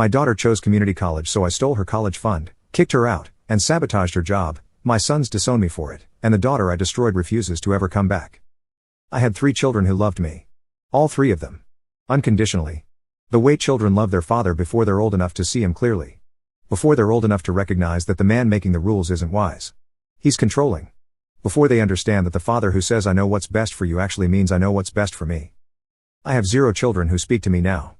My daughter chose community college, so I stole her college fund, kicked her out, and sabotaged her job. My sons disown me for it, and the daughter I destroyed refuses to ever come back. I had 3 children who loved me. All 3 of them. Unconditionally. The way children love their father before they're old enough to see him clearly. Before they're old enough to recognize that the man making the rules isn't wise. He's controlling. Before they understand that the father who says I know what's best for you actually means I know what's best for me. I have 0 children who speak to me now.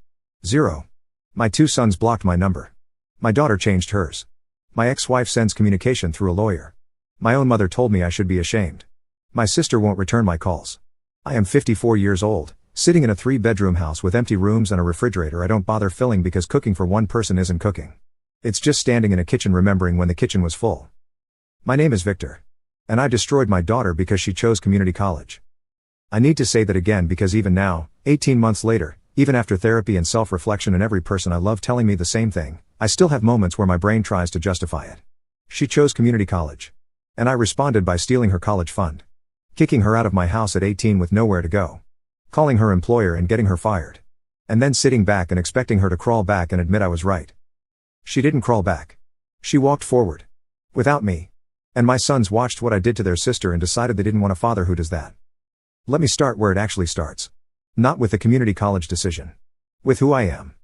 0. My 2 sons blocked my number. My daughter changed hers. My ex-wife sends communication through a lawyer. My own mother told me I should be ashamed. My sister won't return my calls. I am 54 years old, sitting in a 3-bedroom house with empty rooms and a refrigerator I don't bother filling because cooking for one person isn't cooking. It's just standing in a kitchen remembering when the kitchen was full. My name is Victor. And I destroyed my daughter because she chose community college. I need to say that again because even now, 18 months later, even after therapy and self-reflection and every person I love telling me the same thing, I still have moments where my brain tries to justify it. She chose community college. And I responded by stealing her college fund. Kicking her out of my house at 18 with nowhere to go. Calling her employer and getting her fired. And then sitting back and expecting her to crawl back and admit I was right. She didn't crawl back. She walked forward. Without me. And my sons watched what I did to their sister and decided they didn't want a father who does that. Let me start where it actually starts. Not with the community college decision. With who I am.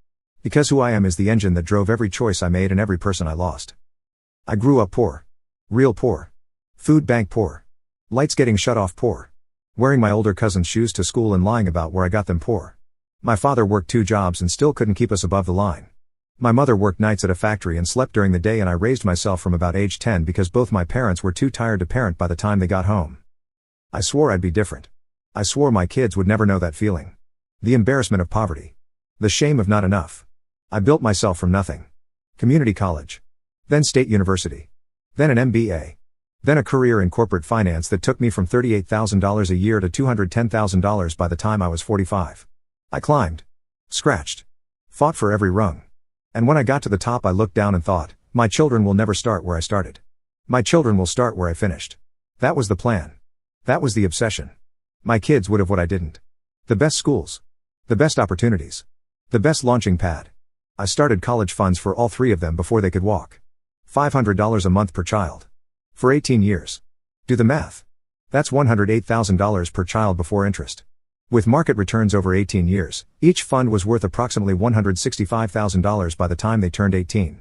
Because who I am is the engine that drove every choice I made and every person I lost. I grew up poor. Real poor. Food bank poor. Lights getting shut off poor. Wearing my older cousin's shoes to school and lying about where I got them poor. My father worked 2 jobs and still couldn't keep us above the line. My mother worked nights at a factory and slept during the day, and I raised myself from about age 10 because both my parents were too tired to parent by the time they got home. I swore I'd be different. I swore my kids would never know that feeling. The embarrassment of poverty. The shame of not enough. I built myself from nothing. Community college. Then state university. Then an MBA. Then a career in corporate finance that took me from $38,000 a year to $210,000 by the time I was 45. I climbed. Scratched. Fought for every rung. And when I got to the top I looked down and thought, my children will never start where I started. My children will start where I finished. That was the plan. That was the obsession. My kids would have what I didn't. The best schools. The best opportunities. The best launching pad. I started college funds for all 3 of them before they could walk. $500 a month per child. For 18 years. Do the math. That's $108,000 per child before interest. With market returns over 18 years, each fund was worth approximately $165,000 by the time they turned 18.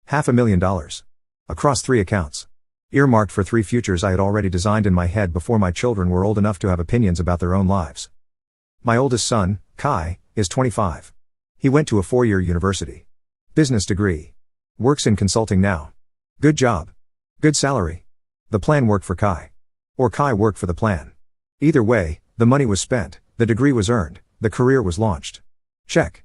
$500,000. Across 3 accounts. Earmarked for 3 futures I had already designed in my head before my children were old enough to have opinions about their own lives. My oldest son, Kai, is 25. He went to a 4-year university. Business degree. Works in consulting now. Good job. Good salary. The plan worked for Kai. Or Kai worked for the plan. Either way, the money was spent, the degree was earned, the career was launched. Check.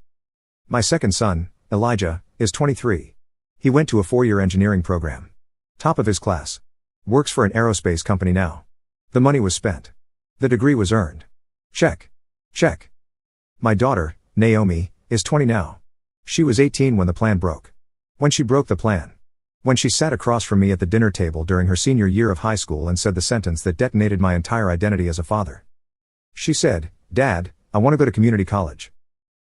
My second son, Elijah, is 23. He went to a 4-year engineering program. Top of his class. Works for an aerospace company now. The money was spent. The degree was earned. Check. Check. My daughter, Naomi, is 20 now. She was 18 when the plan broke. When she broke the plan. When she sat across from me at the dinner table during her senior year of high school and said the sentence that detonated my entire identity as a father. She said, "Dad, I want to go to community college."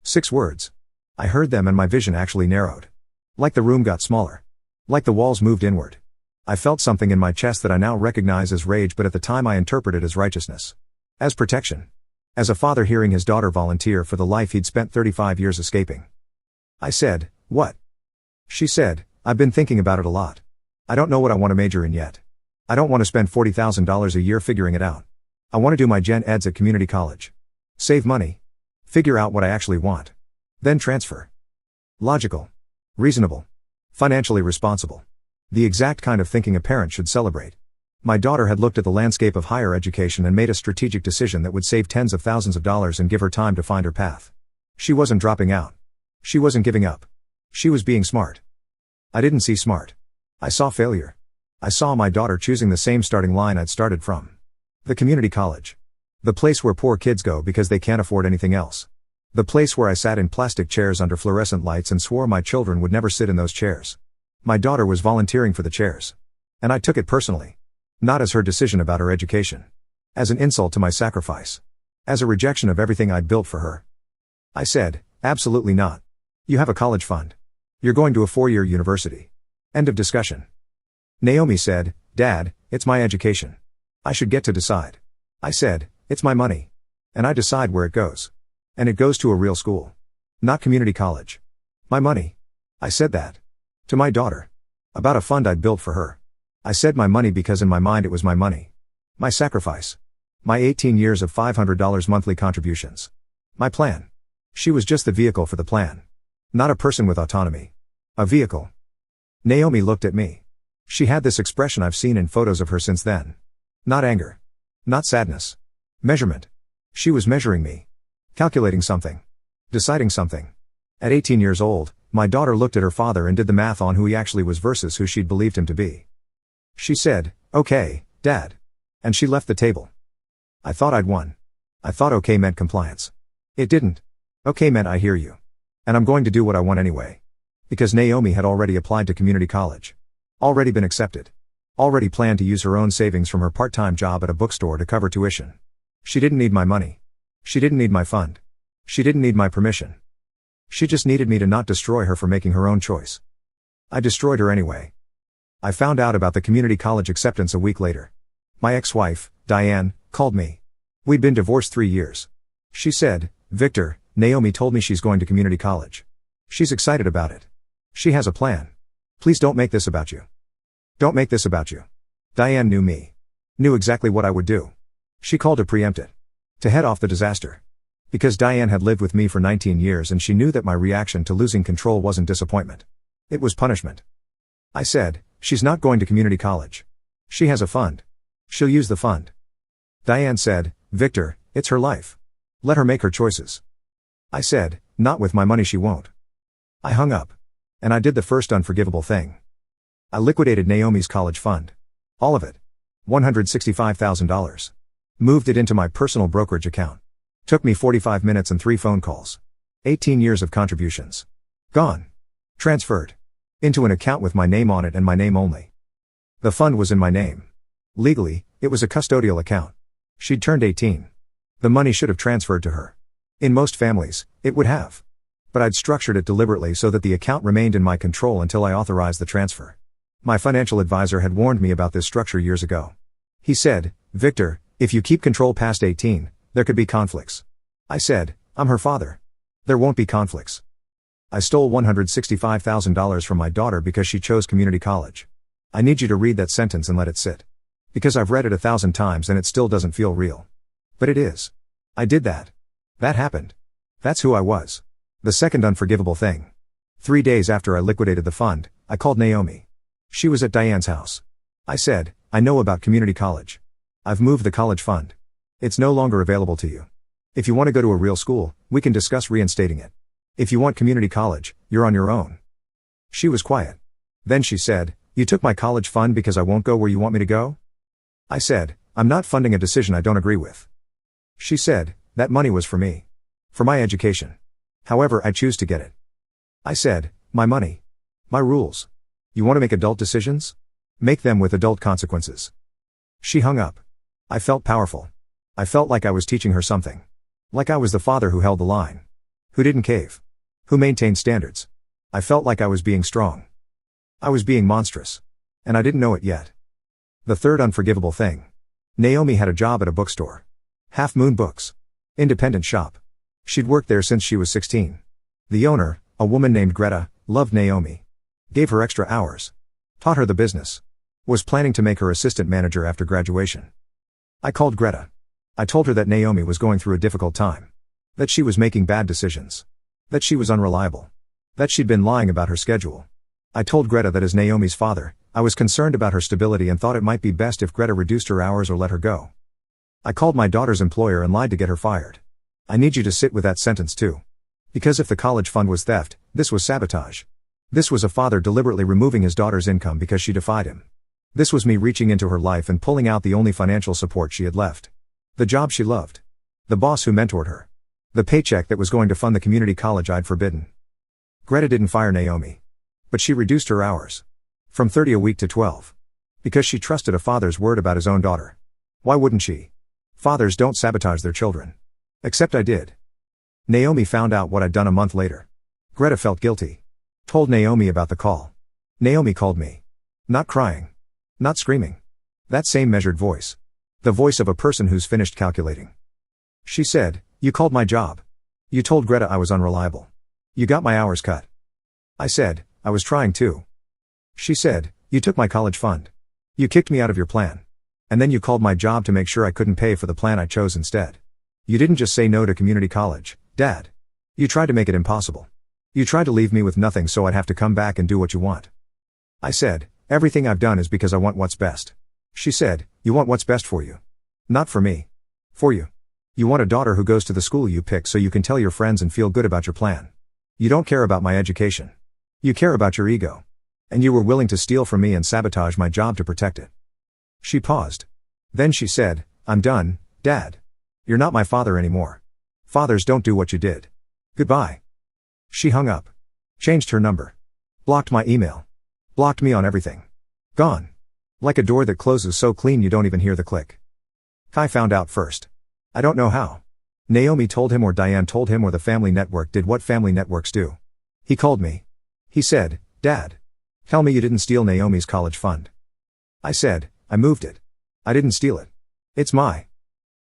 6 words. I heard them and my vision actually narrowed. Like the room got smaller. Like the walls moved inward. I felt something in my chest that I now recognize as rage, but at the time I interpreted as righteousness. As protection. As a father hearing his daughter volunteer for the life he'd spent 35 years escaping. I said, "What?" She said, "I've been thinking about it a lot. I don't know what I want to major in yet. I don't want to spend $40,000 a year figuring it out. I want to do my gen eds at community college. Save money. Figure out what I actually want. Then transfer." Logical. Reasonable. Financially responsible. The exact kind of thinking a parent should celebrate. My daughter had looked at the landscape of higher education and made a strategic decision that would save tens of thousands of dollars and give her time to find her path. She wasn't dropping out. She wasn't giving up. She was being smart. I didn't see smart. I saw failure. I saw my daughter choosing the same starting line I'd started from. The community college. The place where poor kids go because they can't afford anything else. The place where I sat in plastic chairs under fluorescent lights and swore my children would never sit in those chairs. My daughter was volunteering for the chairs. And I took it personally. Not as her decision about her education. As an insult to my sacrifice. As a rejection of everything I'd built for her. I said, "Absolutely not. You have a college fund. You're going to a 4-year university. End of discussion. Naomi said, Dad, it's my education. I should get to decide. I said, it's my money. And I decide where it goes. And it goes to a real school. Not community college. My money. I said that. To my daughter. About a fund I'd built for her. I said my money because in my mind it was my money. My sacrifice. My 18 years of $500 monthly contributions. My plan. She was just the vehicle for the plan. Not a person with autonomy. A vehicle. Naomi looked at me. She had this expression I've seen in photos of her since then. Not anger. Not sadness. Measurement. She was measuring me. Calculating something. Deciding something. At 18 years old, my daughter looked at her father and did the math on who he actually was versus who she'd believed him to be. She said, okay, Dad. And she left the table. I thought I'd won. I thought okay meant compliance. It didn't. Okay meant I hear you. And I'm going to do what I want anyway. Because Naomi had already applied to community college. Already been accepted. Already planned to use her own savings from her part-time job at a bookstore to cover tuition. She didn't need my money. She didn't need my fund. She didn't need my permission. She just needed me to not destroy her for making her own choice. I destroyed her anyway. I found out about the community college acceptance a week later. My ex-wife, Diane, called me. We'd been divorced 3 years. She said, Victor, Naomi told me she's going to community college. She's excited about it. She has a plan. Please don't make this about you. Don't make this about you. Diane knew me. Knew exactly what I would do. She called to preempt it. To head off the disaster. Because Diane had lived with me for 19 years and she knew that my reaction to losing control wasn't disappointment. It was punishment. I said, she's not going to community college. She has a fund. She'll use the fund. Diane said, Victor, it's her life. Let her make her choices. I said, not with my money she won't. I hung up. And I did the first unforgivable thing. I liquidated Naomi's college fund. All of it. $165,000. Moved it into my personal brokerage account. Took me 45 minutes and 3 phone calls. 18 years of contributions. Gone. Transferred. Into an account with my name on it and my name only. The fund was in my name. Legally, it was a custodial account. She'd turned 18. The money should have transferred to her. In most families, it would have. But I'd structured it deliberately so that the account remained in my control until I authorized the transfer. My financial advisor had warned me about this structure years ago. He said, Victor, if you keep control past 18, there could be conflicts. I said, I'm her father. There won't be conflicts. I stole $165,000 from my daughter because she chose community college. I need you to read that sentence and let it sit. Because I've read it 1,000 times and it still doesn't feel real. But it is. I did that. That happened. That's who I was. The second unforgivable thing. 3 days after I liquidated the fund, I called Naomi. She was at Diane's house. I said, I know about community college. I've moved the college fund. It's no longer available to you. If you want to go to a real school, we can discuss reinstating it. If you want community college, you're on your own. She was quiet. Then she said, you took my college fund because I won't go where you want me to go? I said, I'm not funding a decision I don't agree with. She said, that money was for me. For my education. However I choose to get it. I said, my money. My rules. You want to make adult decisions? Make them with adult consequences. She hung up. I felt powerful. I felt like I was teaching her something. Like I was the father who held the line. Who didn't cave. Who maintained standards. I felt like I was being strong. I was being monstrous. And I didn't know it yet. The third unforgivable thing. Naomi had a job at a bookstore. Half Moon Books. Independent shop. She'd worked there since she was 16. The owner, a woman named Greta, loved Naomi. Gave her extra hours. Taught her the business. Was planning to make her assistant manager after graduation. I called Greta. I told her that Naomi was going through a difficult time. That she was making bad decisions. That she was unreliable. That she'd been lying about her schedule. I told Greta that as Naomi's father, I was concerned about her stability and thought it might be best if Greta reduced her hours or let her go. I called my daughter's employer and lied to get her fired. I need you to sit with that sentence too. Because if the college fund was theft, this was sabotage. This was a father deliberately removing his daughter's income because she defied him. This was me reaching into her life and pulling out the only financial support she had left. The job she loved. The boss who mentored her. The paycheck that was going to fund the community college I'd forbidden. Greta didn't fire Naomi. But she reduced her hours. From 30 a week to 12. Because she trusted a father's word about his own daughter. Why wouldn't she? Fathers don't sabotage their children. Except I did. Naomi found out what I'd done a month later. Greta felt guilty. Told Naomi about the call. Naomi called me. Not crying. Not screaming. That same measured voice. The voice of a person who's finished calculating. She said, "You called my job. You told Greta I was unreliable. You got my hours cut." I said, "I was trying to." She said, "You took my college fund. You kicked me out of your plan. And then you called my job to make sure I couldn't pay for the plan I chose instead. You didn't just say no to community college, Dad. You tried to make it impossible. You tried to leave me with nothing so I'd have to come back and do what you want." I said, "Everything I've done is because I want what's best." She said, "You want what's best for you. Not for me. For you. You want a daughter who goes to the school you pick so you can tell your friends and feel good about your plan. You don't care about my education. You care about your ego. And you were willing to steal from me and sabotage my job to protect it." She paused. Then she said, "I'm done, Dad. You're not my father anymore. Fathers don't do what you did. Goodbye." She hung up. Changed her number. Blocked my email. Blocked me on everything. Gone. Like a door that closes so clean you don't even hear the click. Kai found out first. I don't know how. Naomi told him or Diane told him or the family network did what family networks do. He called me. He said, "Dad. Tell me you didn't steal Naomi's college fund." I said, "I moved it. I didn't steal it. It's my."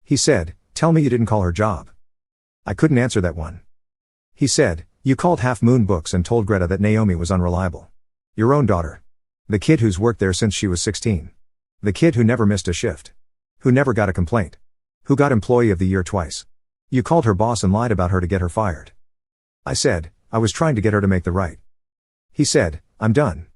He said, "Tell me you didn't call her job." I couldn't answer that one. He said, "You called Half Moon Books and told Greta that Naomi was unreliable. Your own daughter. The kid who's worked there since she was 16. The kid who never missed a shift. Who never got a complaint. Who got Employee of the Year twice. You called her boss and lied about her to get her fired." I said, "I was trying to get her to make the right." He said, "I'm done.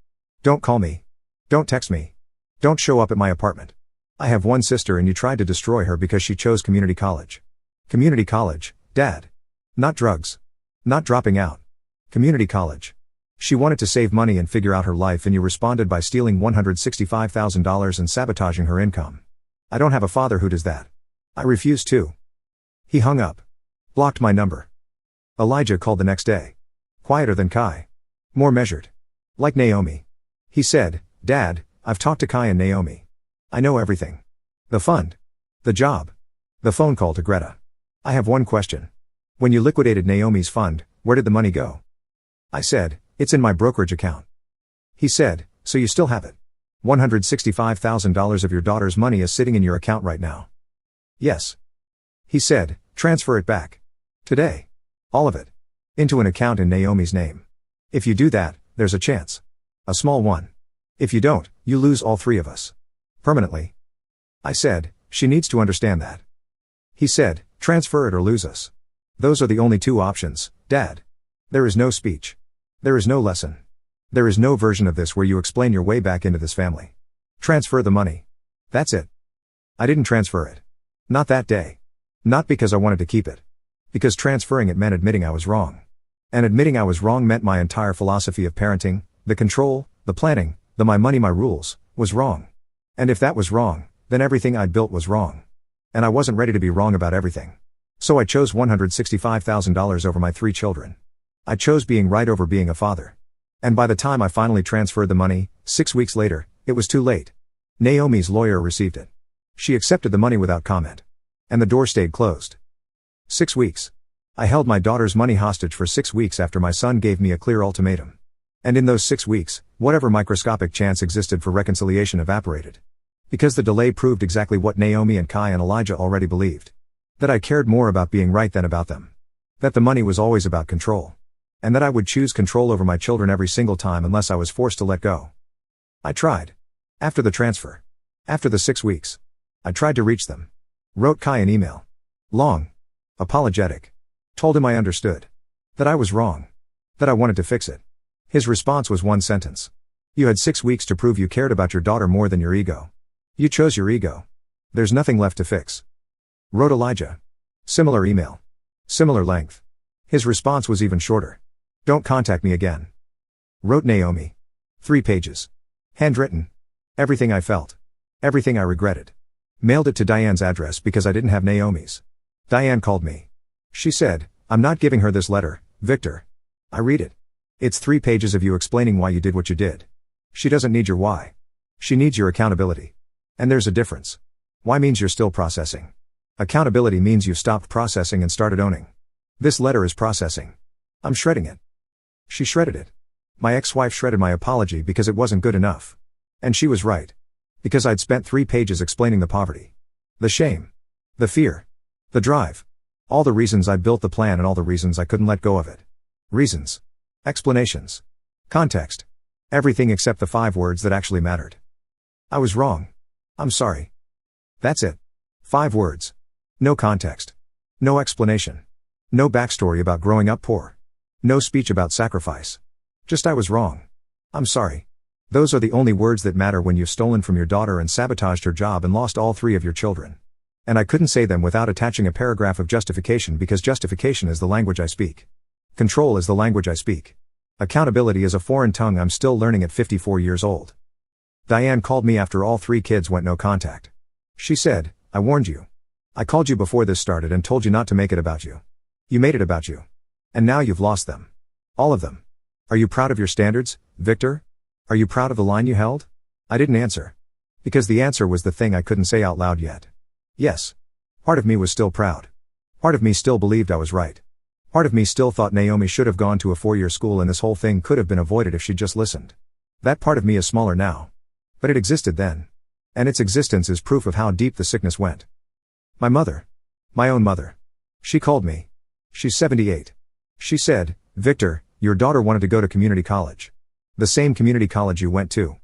Don't call me. Don't text me. Don't show up at my apartment. I have one sister and you tried to destroy her because she chose community college. Community college, Dad. Not drugs. Not dropping out. Community college. She wanted to save money and figure out her life and you responded by stealing $165,000 and sabotaging her income. I don't have a father who does that. I refuse to." He hung up. Blocked my number. Elijah called the next day. Quieter than Kai. More measured. Like Naomi. He said, "Dad, I've talked to Kai and Naomi. I know everything. The fund. The job. The phone call to Greta. I have one question. When you liquidated Naomi's fund, where did the money go?" I said, "It's in my brokerage account." He said, "So you still have it? $165,000 of your daughter's money is sitting in your account right now." "Yes." He said, "Transfer it back. Today. All of it. Into an account in Naomi's name. If you do that, there's a chance. A small one. If you don't, you lose all three of us. Permanently." I said, "She needs to understand that." He said, "Transfer it or lose us. Those are the only two options, Dad. There is no speech. There is no lesson. There is no version of this where you explain your way back into this family. Transfer the money. That's it." I didn't transfer it. Not that day. Not because I wanted to keep it. Because transferring it meant admitting I was wrong. And admitting I was wrong meant my entire philosophy of parenting, the control, the planning, the my money my rules, was wrong. And if that was wrong, then everything I'd built was wrong. And I wasn't ready to be wrong about everything. So I chose $165,000 over my 3 children. I chose being right over being a father. And by the time I finally transferred the money, 6 weeks later, it was too late. Naomi's lawyer received it. She accepted the money without comment. And the door stayed closed. 6 weeks. I held my daughter's money hostage for 6 weeks after my son gave me a clear ultimatum. And in those 6 weeks, whatever microscopic chance existed for reconciliation evaporated. Because the delay proved exactly what Naomi and Kai and Elijah already believed. That I cared more about being right than about them. That the money was always about control. And that I would choose control over my children every single time unless I was forced to let go. I tried. After the transfer. After the 6 weeks. I tried to reach them. Wrote Kai an email. Long. Apologetic. Told him I understood. That I was wrong. That I wanted to fix it. His response was one sentence. "You had 6 weeks to prove you cared about your daughter more than your ego. You chose your ego. There's nothing left to fix." Wrote Elijah. Similar email. Similar length. His response was even shorter. "Don't contact me again." Wrote Naomi. 3 pages. Handwritten. Everything I felt. Everything I regretted. Mailed it to Diane's address because I didn't have Naomi's. Diane called me. She said, "I'm not giving her this letter, Victor." I read it. It's 3 pages of you explaining why you did what you did. She doesn't need your why. She needs your accountability. And there's a difference. Why means you're still processing. Accountability means you've stopped processing and started owning. This letter is processing. I'm shredding it. She shredded it. My ex-wife shredded my apology because it wasn't good enough. And she was right. Because I'd spent 3 pages explaining the poverty. The shame. The fear. The drive. All the reasons I built the plan and all the reasons I couldn't let go of it. Reasons. Explanations. Context. Everything except the 5 words that actually mattered. I was wrong. I'm sorry. That's it. 5 words. No context. No explanation. No backstory about growing up poor. No speech about sacrifice. Just I was wrong. I'm sorry. Those are the only words that matter when you've stolen from your daughter and sabotaged her job and lost all 3 of your children. And I couldn't say them without attaching a paragraph of justification because justification is the language I speak. Control is the language I speak. Accountability is a foreign tongue I'm still learning at 54 years old. Diane called me after all 3 kids went no contact. She said, I warned you. I called you before this started and told you not to make it about you. You made it about you. And now you've lost them. All of them. Are you proud of your standards, Victor? Are you proud of the line you held? I didn't answer. Because the answer was the thing I couldn't say out loud yet. Yes. Part of me was still proud. Part of me still believed I was right. Part of me still thought Naomi should have gone to a 4-year school and this whole thing could have been avoided if she'd just listened. That part of me is smaller now. But it existed then. And its existence is proof of how deep the sickness went. My mother. My own mother. She called me. She's 78. She said, Victor, your daughter wanted to go to community college. The same community college you went to.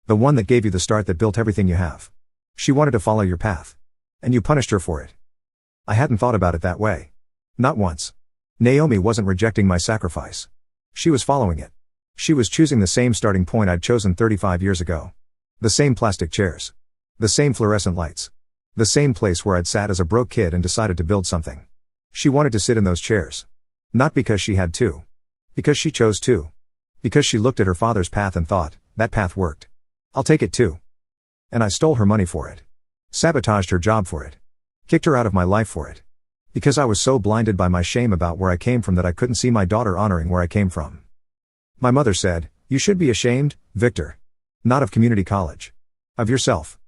The one that gave you the start that built everything you have. She wanted to follow your path. And you punished her for it. I hadn't thought about it that way. Not once. Naomi wasn't rejecting my sacrifice. She was following it. She was choosing the same starting point I'd chosen 35 years ago. The same plastic chairs. The same fluorescent lights. The same place where I'd sat as a broke kid and decided to build something. She wanted to sit in those chairs. Not because she had to. Because she chose to. Because she looked at her father's path and thought, that path worked. I'll take it too. And I stole her money for it. Sabotaged her job for it. Kicked her out of my life for it. Because I was so blinded by my shame about where I came from that I couldn't see my daughter honoring where I came from. My mother said, you should be ashamed, Victor. Not of community college. Of yourself.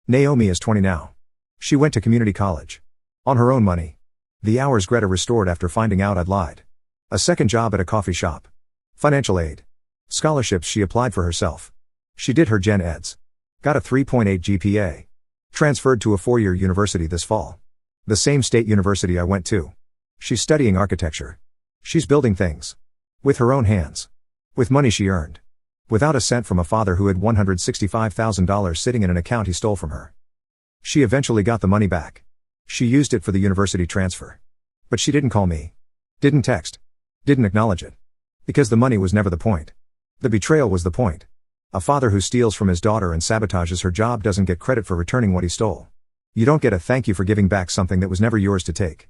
Naomi is 20 now. She went to community college. On her own money. The hours Greta restored after finding out I'd lied. A second job at a coffee shop. Financial aid. Scholarships she applied for herself. She did her gen eds. Got a 3.8 GPA. Transferred to a 4-year university this fall. The same state university I went to. She's studying architecture. She's building things. With her own hands. With money she earned. Without a cent from a father who had $165,000 sitting in an account he stole from her. She eventually got the money back. She used it for the university transfer. But she didn't call me. Didn't text. Didn't acknowledge it. Because the money was never the point. The betrayal was the point. A father who steals from his daughter and sabotages her job doesn't get credit for returning what he stole. You don't get a thank you for giving back something that was never yours to take.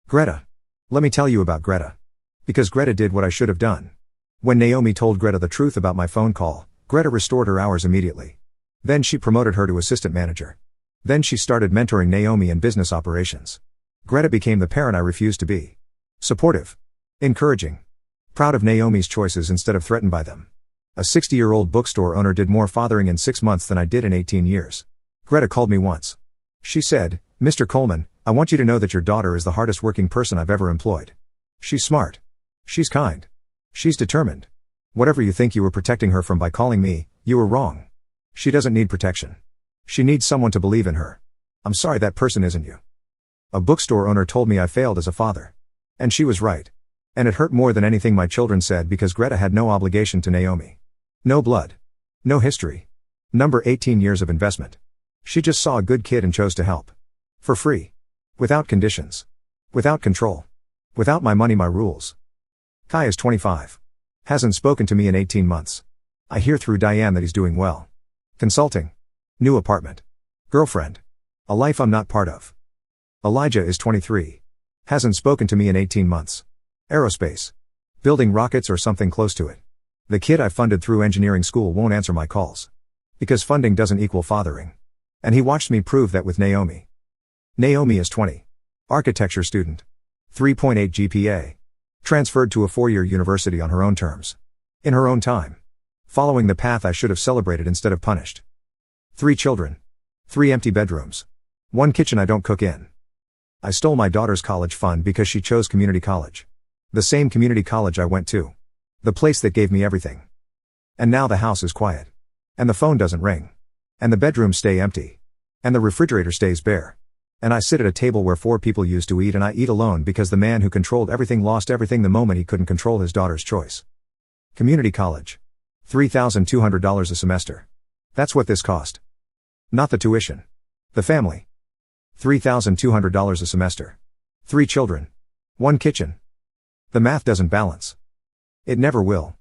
Greta. Let me tell you about Greta. Because Greta did what I should have done. When Naomi told Greta the truth about my phone call, Greta restored her hours immediately. Then she promoted her to assistant manager. Then she started mentoring Naomi in business operations. Greta became the parent I refused to be. Supportive. Encouraging. Proud of Naomi's choices instead of threatened by them. A 60-year-old bookstore owner did more fathering in 6 months than I did in 18 years. Greta called me once. She said, Mr. Coleman, I want you to know that your daughter is the hardest working person I've ever employed. She's smart. She's kind. She's determined. Whatever you think you were protecting her from by calling me, you were wrong. She doesn't need protection. She needs someone to believe in her. I'm sorry that person isn't you. A bookstore owner told me I failed as a father. And she was right. And it hurt more than anything my children said because Greta had no obligation to Naomi. No blood. No history. Number 18 years of investment. She just saw a good kid and chose to help. For free. Without conditions. Without control. Without my money, my rules. Kai is 25. Hasn't spoken to me in 18 months. I hear through Diane that he's doing well. Consulting. New apartment. Girlfriend. A life I'm not part of. Elijah is 23. Hasn't spoken to me in 18 months. Aerospace. Building rockets or something close to it. The kid I funded through engineering school won't answer my calls. Because funding doesn't equal fathering. And he watched me prove that with Naomi. Naomi is 20. Architecture student. 3.8 GPA. Transferred to a 4-year university on her own terms. In her own time. Following the path I should have celebrated instead of punished. 3 children. 3 empty bedrooms. 1 kitchen I don't cook in. I stole my daughter's college fund because she chose community college. The same community college I went to. The place that gave me everything. And now the house is quiet. And the phone doesn't ring. And the bedrooms stay empty. And the refrigerator stays bare. And I sit at a table where 4 people used to eat, and I eat alone because the man who controlled everything lost everything the moment he couldn't control his daughter's choice. Community college. $3,200 a semester. That's what this cost. Not the tuition. The family. $3,200 a semester. 3 children. 1 kitchen. The math doesn't balance. It never will.